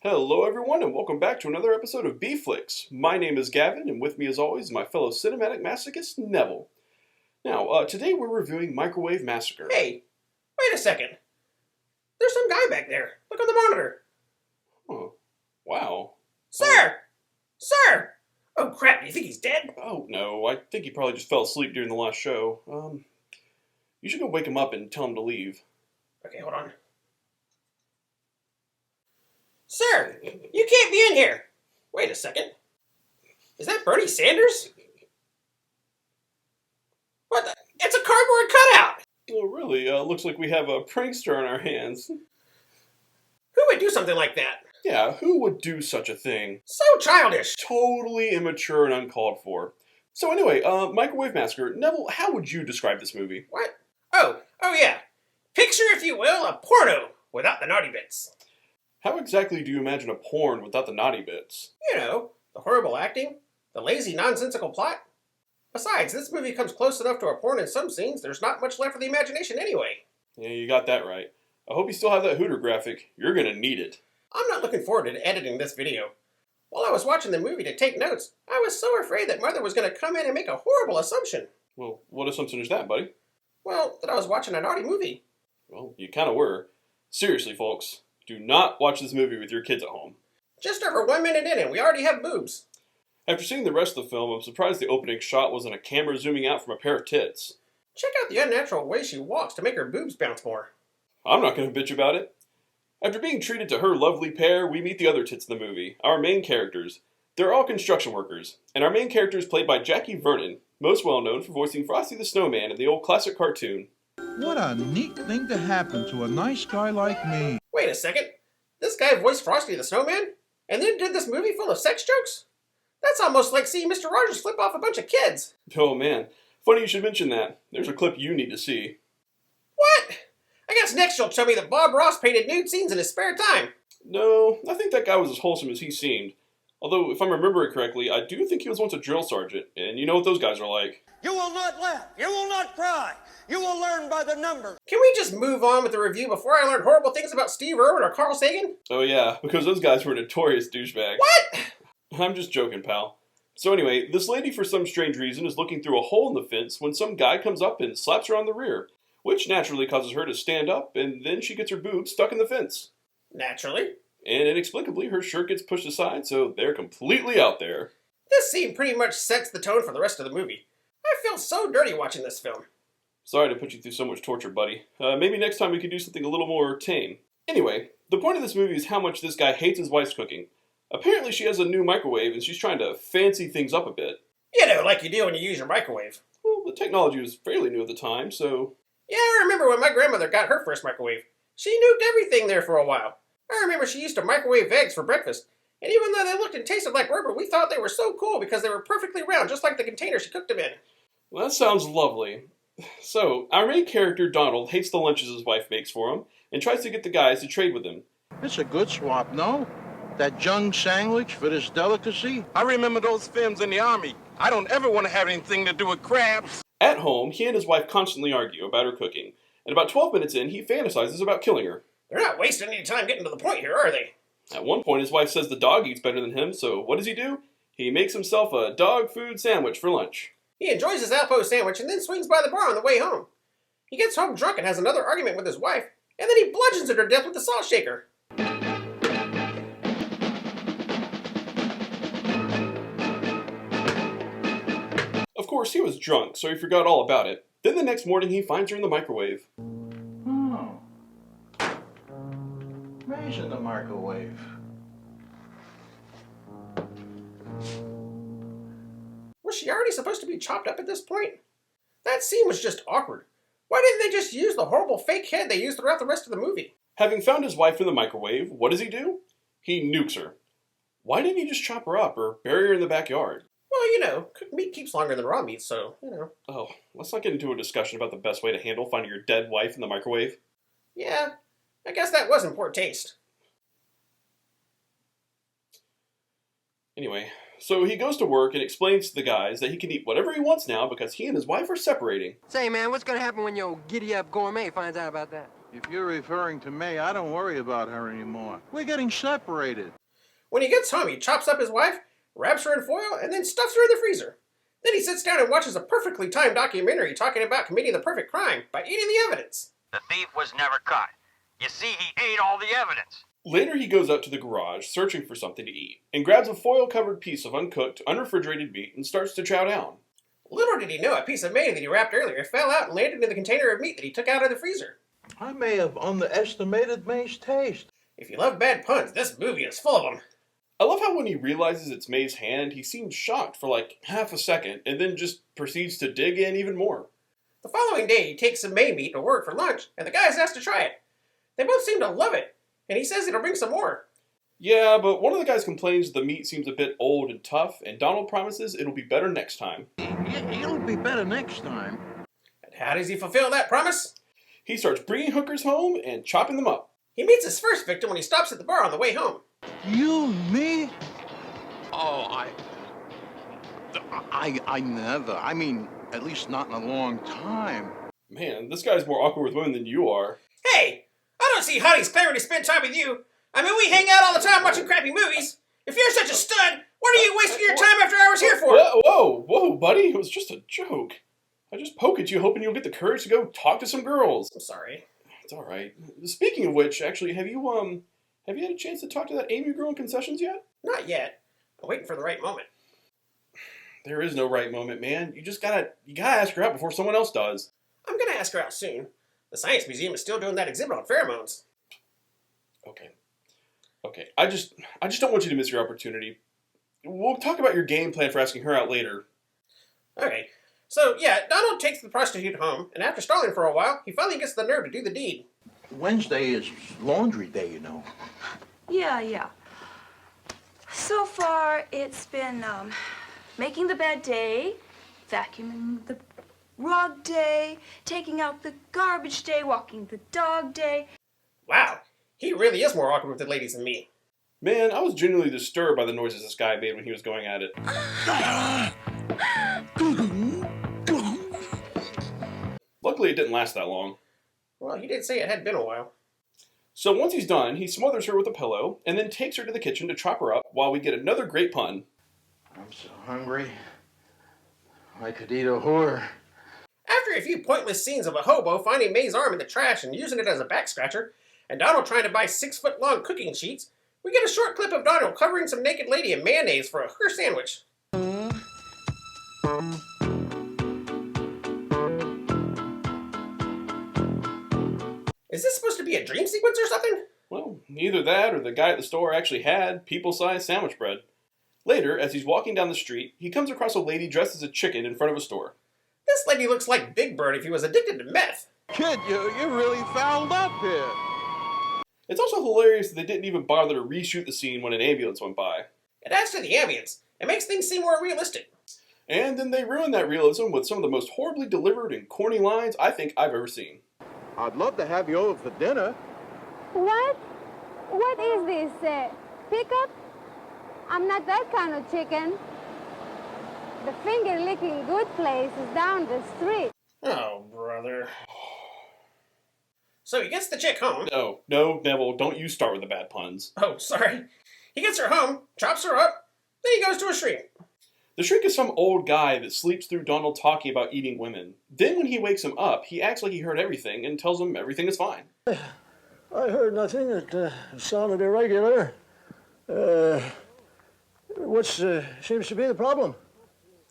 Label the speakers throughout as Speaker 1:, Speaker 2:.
Speaker 1: Hello everyone and welcome back to another episode of B-Flicks. My name is Gavin and with me as always is my fellow cinematic masochist, Neville. Now, today we're reviewing Microwave Massacre.
Speaker 2: Hey, wait a second. There's some guy back there. Look on the monitor.
Speaker 1: Oh, wow.
Speaker 2: Sir! Sir! Oh crap, do you think he's dead?
Speaker 1: Oh no, I think he probably just fell asleep during the last show. You should go wake him up and tell him to leave.
Speaker 2: Okay, hold on. Sir, you can't be in here. Wait a second. Is that Bernie Sanders? What the? It's a cardboard cutout!
Speaker 1: Oh really? Looks like we have a prankster on our hands.
Speaker 2: Who would do something like that?
Speaker 1: Yeah, who would do such a thing?
Speaker 2: So childish.
Speaker 1: Totally immature and uncalled for. So anyway, Microwave Massacre. Neville, how would you describe this movie?
Speaker 2: What? Oh yeah. Picture, if you will, a porno without the naughty bits.
Speaker 1: How exactly do you imagine a porn without the naughty bits?
Speaker 2: You know, the horrible acting, the lazy, nonsensical plot. Besides, this movie comes close enough to a porn in some scenes, there's not much left for the imagination anyway.
Speaker 1: Yeah, you got that right. I hope you still have that Hooter graphic. You're gonna need it.
Speaker 2: I'm not looking forward to editing this video. While I was watching the movie to take notes, I was so afraid that Mother was going to come in and make a horrible assumption.
Speaker 1: Well, what assumption is that, buddy?
Speaker 2: Well, that I was watching a naughty movie.
Speaker 1: Well, you kinda were. Seriously, folks, do not watch this movie with your kids at home.
Speaker 2: Just over 1 minute in and we already have boobs.
Speaker 1: After seeing the rest of the film, I'm surprised the opening shot wasn't a camera zooming out from a pair of tits.
Speaker 2: Check out the unnatural way she walks to make her boobs bounce more.
Speaker 1: I'm not gonna bitch about it. After being treated to her lovely pair, we meet the other tits in the movie, our main characters. They're all construction workers, and our main character is played by Jackie Vernon, most well known for voicing Frosty the Snowman in the old classic cartoon.
Speaker 3: What a neat thing to happen to a nice guy like me.
Speaker 2: Wait a second. This guy voiced Frosty the Snowman? And then did this movie full of sex jokes? That's almost like seeing Mr. Rogers flip off a bunch of kids.
Speaker 1: Oh man, funny you should mention that. There's a clip you need to see.
Speaker 2: What? I guess next you'll show me that Bob Ross painted nude scenes in his spare time.
Speaker 1: No, I think that guy was as wholesome as he seemed. Although, if I'm remembering correctly, I do think he was once a drill sergeant, and you know what those guys are like.
Speaker 4: You will not laugh. You will not cry. You will learn by the numbers.
Speaker 2: Can we just move on with the review before I learn horrible things about Steve Irwin or Carl Sagan?
Speaker 1: Oh yeah, because those guys were notorious douchebags.
Speaker 2: What?
Speaker 1: I'm just joking, pal. So anyway, this lady for some strange reason is looking through a hole in the fence when some guy comes up and slaps her on the rear, which naturally causes her to stand up, and then she gets her boobs stuck in the fence.
Speaker 2: Naturally.
Speaker 1: And inexplicably, her shirt gets pushed aside, so they're completely out there.
Speaker 2: This scene pretty much sets the tone for the rest of the movie. I feel so dirty watching this film.
Speaker 1: Sorry to put you through so much torture, buddy. Maybe next time we could do something a little more tame. Anyway, the point of this movie is how much this guy hates his wife's cooking. Apparently she has a new microwave and she's trying to fancy things up a bit.
Speaker 2: You know, like you do when you use your microwave.
Speaker 1: Well, the technology was fairly new at the time, so...
Speaker 2: Yeah, I remember when my grandmother got her first microwave. She nuked everything there for a while. I remember she used to microwave eggs for breakfast. And even though they looked and tasted like rubber, we thought they were so cool because they were perfectly round, just like the container she cooked them in.
Speaker 1: Well, that sounds lovely. So, our main character, Donald, hates the lunches his wife makes for him and tries to get the guys to trade with him.
Speaker 3: It's a good swap, no? That junk sandwich for this delicacy?
Speaker 5: I remember those films in the Army. I don't ever want to have anything to do with crabs.
Speaker 1: At home, he and his wife constantly argue about her cooking, and about 12 minutes in, he fantasizes about killing her.
Speaker 2: They're not wasting any time getting to the point here, are they?
Speaker 1: At one point, his wife says the dog eats better than him, so what does he do? He makes himself a dog food sandwich for lunch.
Speaker 2: He enjoys his Alpo sandwich and then swings by the bar on the way home. He gets home drunk and has another argument with his wife, and then he bludgeons her to death with the salt shaker.
Speaker 1: Of course, he was drunk, so he forgot all about it. Then the next morning, he finds her in the microwave.
Speaker 3: Oh. Ray's in the microwave.
Speaker 2: Was she already supposed to be chopped up at this point? That scene was just awkward. Why didn't they just use the horrible fake head they used throughout the rest of the movie?
Speaker 1: Having found his wife in the microwave, what does he do? He nukes her. Why didn't he just chop her up or bury her in the backyard?
Speaker 2: Well, you know, cooked meat keeps longer than raw meat, so, you know.
Speaker 1: Oh, let's not get into a discussion about the best way to handle finding your dead wife in the microwave.
Speaker 2: Yeah, I guess that was in poor taste.
Speaker 1: Anyway, so he goes to work and explains to the guys that he can eat whatever he wants now because he and his wife are separating.
Speaker 4: Say, man, what's gonna happen when your giddy-up gourmet finds out about that?
Speaker 3: If you're referring to May, I don't worry about her anymore. We're getting separated.
Speaker 2: When he gets home, he chops up his wife, wraps her in foil, and then stuffs her in the freezer. Then he sits down and watches a perfectly timed documentary talking about committing the perfect crime by eating the evidence.
Speaker 6: The thief was never caught. You see, he ate all the evidence.
Speaker 1: Later, he goes out to the garage searching for something to eat and grabs a foil-covered piece of uncooked, unrefrigerated meat and starts to chow down.
Speaker 2: Little did he know a piece of May that he wrapped earlier fell out and landed in the container of meat that he took out of the freezer.
Speaker 3: I may have underestimated May's taste.
Speaker 2: If you love bad puns, this movie is full of them.
Speaker 1: I love how when he realizes it's May's hand, he seems shocked for like half a second and then just proceeds to dig in even more.
Speaker 2: The following day, he takes some May meat to work for lunch, and the guys ask to try it. They both seem to love it, and he says he'll bring some more.
Speaker 1: Yeah, but one of the guys complains the meat seems a bit old and tough, and Donald promises it'll be better next time.
Speaker 3: It'll be better next time.
Speaker 2: And how does he fulfill that promise?
Speaker 1: He starts bringing hookers home and chopping them up.
Speaker 2: He meets his first victim when he stops at the bar on the way home.
Speaker 3: You, me? Oh, I never. I mean, at least not in a long time.
Speaker 1: Man, this guy's more awkward with women than you are.
Speaker 2: Hey, I don't see hotties clamoring to spend time with you. I mean, we hang out all the time watching crappy movies. If you're such a stud, what are you wasting your time after hours here for?
Speaker 1: Whoa, buddy, it was just a joke. I just poke at you hoping you'll get the courage to go talk to some girls.
Speaker 2: I'm sorry.
Speaker 1: It's all right. Speaking of which, actually, have you had a chance to talk to that Amy girl in concessions yet?
Speaker 2: Not yet. I'm waiting for the right moment.
Speaker 1: There is no right moment, man. You gotta ask her out before someone else does.
Speaker 2: I'm gonna ask her out soon. The Science Museum is still doing that exhibit on pheromones.
Speaker 1: Okay. I just don't want you to miss your opportunity. We'll talk about your game plan for asking her out later.
Speaker 2: Okay. So, yeah, Donald takes the prostitute home, and after stalling for a while, he finally gets the nerve to do the deed.
Speaker 3: Wednesday is laundry day, you know.
Speaker 7: Yeah. So far, it's been making the bed day, vacuuming the rug day, taking out the garbage day, walking the dog day.
Speaker 2: Wow, he really is more awkward with the ladies than me.
Speaker 1: Man, I was genuinely disturbed by the noises this guy made when he was going at it. Luckily, it didn't last that long.
Speaker 2: Well, he did say it had been a while.
Speaker 1: So once he's done, he smothers her with a pillow and then takes her to the kitchen to chop her up while we get another great pun.
Speaker 3: I'm so hungry. I could eat a whore.
Speaker 2: After a few pointless scenes of a hobo finding May's arm in the trash and using it as a back scratcher, and Donald trying to buy 6-foot-long cooking sheets, we get a short clip of Donald covering some naked lady in mayonnaise for a hooker sandwich. Is this supposed to be a dream sequence or something?
Speaker 1: Well, either that or the guy at the store actually had people-sized sandwich bread. Later, as he's walking down the street, he comes across a lady dressed as a chicken in front of a store.
Speaker 2: This lady looks like Big Bird if he was addicted to meth.
Speaker 3: Kid, you're really fouled up here.
Speaker 1: It's also hilarious that they didn't even bother to reshoot the scene when an ambulance went by.
Speaker 2: It adds to the ambience. It makes things seem more realistic.
Speaker 1: And then they ruin that realism with some of the most horribly delivered and corny lines I think I've ever seen.
Speaker 3: I'd love to have you over for dinner.
Speaker 8: What? What is this? Pickup? I'm not that kind of chicken. The finger-licking good place is down the street.
Speaker 2: Oh, brother. So he gets the chick home.
Speaker 1: No, Neville, don't you start with the bad puns.
Speaker 2: Oh, sorry. He gets her home, chops her up, then he goes to a shrink.
Speaker 1: The shrink is some old guy that sleeps through Donald talking about eating women. Then when he wakes him up, he acts like he heard everything and tells him everything is fine.
Speaker 9: I heard nothing that sounded irregular. What seems to be the problem?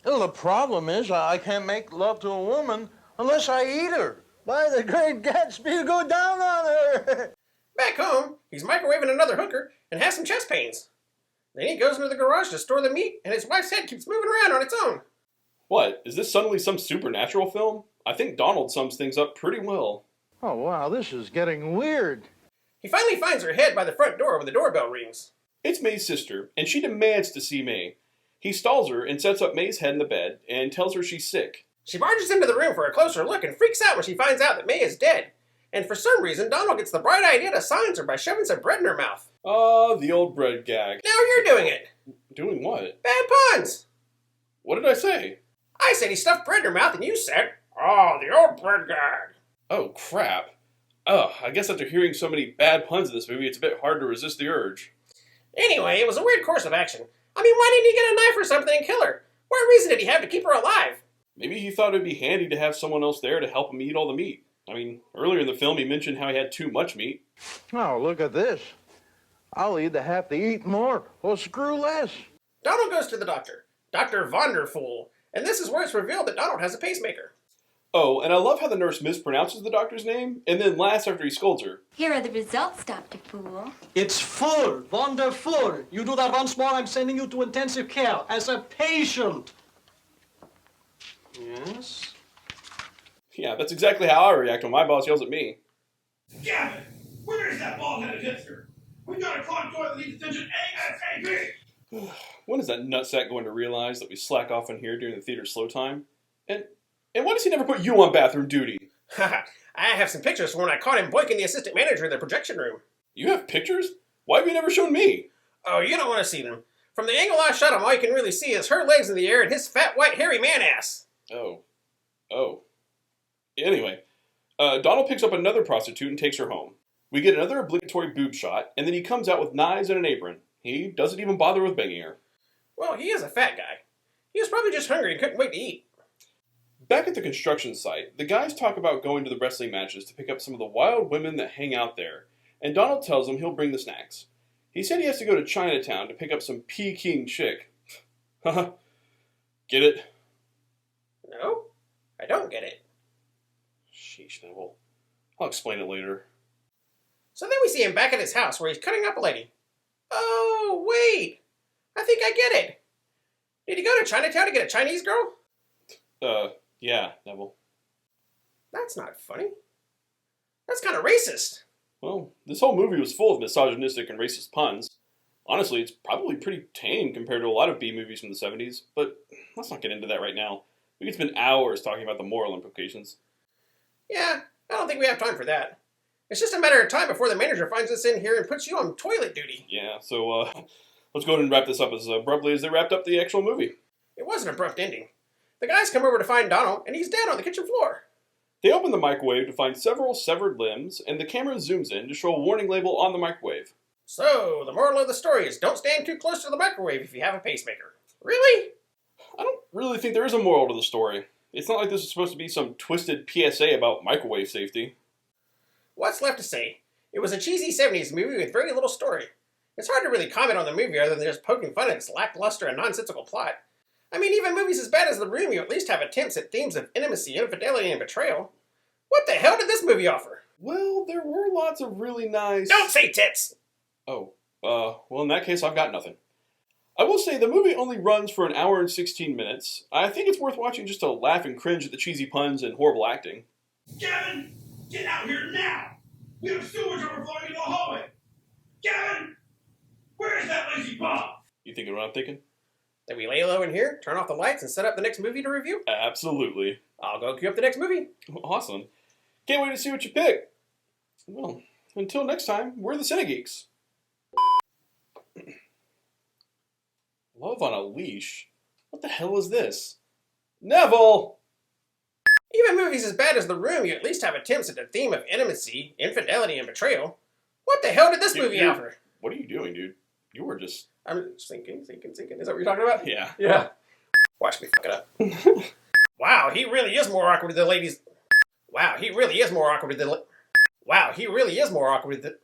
Speaker 3: Well, the problem is I can't make love to a woman unless I eat her.
Speaker 9: By the great Gatsby, go down on her!
Speaker 2: Back home, he's microwaving another hooker and has some chest pains. Then he goes into the garage to store the meat, and his wife's head keeps moving around on its own.
Speaker 1: What, is this suddenly some supernatural film? I think Donald sums things up pretty well.
Speaker 3: Oh, wow, this is getting weird.
Speaker 2: He finally finds her head by the front door when the doorbell rings.
Speaker 1: It's May's sister, and she demands to see May. He stalls her and sets up May's head in the bed and tells her she's sick.
Speaker 2: She barges into the room for a closer look and freaks out when she finds out that May is dead. And for some reason, Donald gets the bright idea to silence her by shoving some bread in her mouth.
Speaker 1: The old bread gag.
Speaker 2: Now you're doing it.
Speaker 1: Doing what?
Speaker 2: Bad puns.
Speaker 1: What did I say?
Speaker 2: I said he stuffed bread in her mouth, and you said, "Oh, the old bread gag."
Speaker 1: Oh, crap. Oh, I guess after hearing so many bad puns in this movie, it's a bit hard to resist the urge.
Speaker 2: Anyway, it was a weird course of action. I mean, why didn't he get a knife or something and kill her? What reason did he have to keep her alive?
Speaker 1: Maybe he thought it'd be handy to have someone else there to help him eat all the meat. I mean, earlier in the film he mentioned how he had too much meat.
Speaker 3: Oh, look at this. I'll either have to eat more or screw less.
Speaker 2: Donald goes to the doctor, Dr. Vonderfool, and this is where it's revealed that Donald has a pacemaker.
Speaker 1: Oh, and I love how the nurse mispronounces the doctor's name and then laughs after he scolds her.
Speaker 10: Here are the results, Dr. Fool.
Speaker 11: It's full, wonderful. You do that once more, I'm sending you to intensive care as a patient. Yes?
Speaker 1: Yeah, that's exactly how I react when my boss yells at me.
Speaker 12: Gavin, where is that bald-headed hipster? We got a clogged toilet that needs attention ASAP!
Speaker 1: When is that nutsack going to realize that we slack off in here during the theater's slow time? And why does he never put you on bathroom duty?
Speaker 2: I have some pictures from when I caught him boinking the assistant manager in the projection room.
Speaker 1: You have pictures? Why have you never shown me?
Speaker 2: Oh, you don't want to see them. From the angle I shot him, all you can really see is her legs in the air and his fat, white, hairy man-ass.
Speaker 1: Oh. Anyway, Donald picks up another prostitute and takes her home. We get another obligatory boob shot, and then he comes out with knives and an apron. He doesn't even bother with begging her.
Speaker 2: Well, he is a fat guy. He was probably just hungry and couldn't wait to eat.
Speaker 1: Back at the construction site, the guys talk about going to the wrestling matches to pick up some of the wild women that hang out there, and Donald tells them he'll bring the snacks. He said he has to go to Chinatown to pick up some Peking chick. Haha. Get it?
Speaker 2: No, I don't get it.
Speaker 1: Sheesh, Neville. I'll explain it later.
Speaker 2: So then we see him back at his house where he's cutting up a lady. Oh, wait. I think I get it. Did he go to Chinatown to get a Chinese girl?
Speaker 1: Yeah, Neville.
Speaker 2: That's not funny. That's kind of racist.
Speaker 1: Well, this whole movie was full of misogynistic and racist puns. Honestly, it's probably pretty tame compared to a lot of B movies from the 70s, but let's not get into that right now. We could spend hours talking about the moral implications.
Speaker 2: Yeah, I don't think we have time for that. It's just a matter of time before the manager finds us in here and puts you on toilet duty.
Speaker 1: Yeah, so let's go ahead and wrap this up as abruptly as they wrapped up the actual movie.
Speaker 2: It was an abrupt ending. The guys come over to find Donald, and he's dead on the kitchen floor.
Speaker 1: They open the microwave to find several severed limbs, and the camera zooms in to show a warning label on the microwave.
Speaker 2: So, the moral of the story is don't stand too close to the microwave if you have a pacemaker. Really?
Speaker 1: I don't really think there is a moral to the story. It's not like this is supposed to be some twisted PSA about microwave safety.
Speaker 2: What's left to say? It was a cheesy 70s movie with very little story. It's hard to really comment on the movie other than just poking fun at its lackluster and nonsensical plot. I mean, even movies as bad as The Room, you at least have attempts at themes of intimacy, infidelity, and betrayal. What the hell did this movie offer?
Speaker 1: Well, there were lots of really nice...
Speaker 2: Don't say tits!
Speaker 1: Oh, well, in that case, I've got nothing. I will say the movie only runs for an hour and 16 minutes. I think it's worth watching just to laugh and cringe at the cheesy puns and horrible acting.
Speaker 12: Gavin, get out here now! We have sewage overflowing into the hallway! Gavin! Where is that lazy bum?
Speaker 1: You thinking what I'm thinking?
Speaker 2: That we lay low in here, turn off the lights, and set up the next movie to review?
Speaker 1: Absolutely.
Speaker 2: I'll go queue up the next movie.
Speaker 1: Awesome. Can't wait to see what you pick. Well, until next time, we're the Cinegeeks. Love on a leash? What the hell is this? Neville!
Speaker 2: Even movies as bad as The Room, you at least have attempts at the theme of intimacy, infidelity, and betrayal. What the hell did this movie offer?
Speaker 1: What are you doing, dude? You were just...
Speaker 2: I'm thinking. Is that what you're talking about?
Speaker 1: Yeah.
Speaker 2: Watch me fuck it up. Wow, he really is more awkward with the ladies. Wow, he really is more awkward with the... Wow, he really is more awkward with the...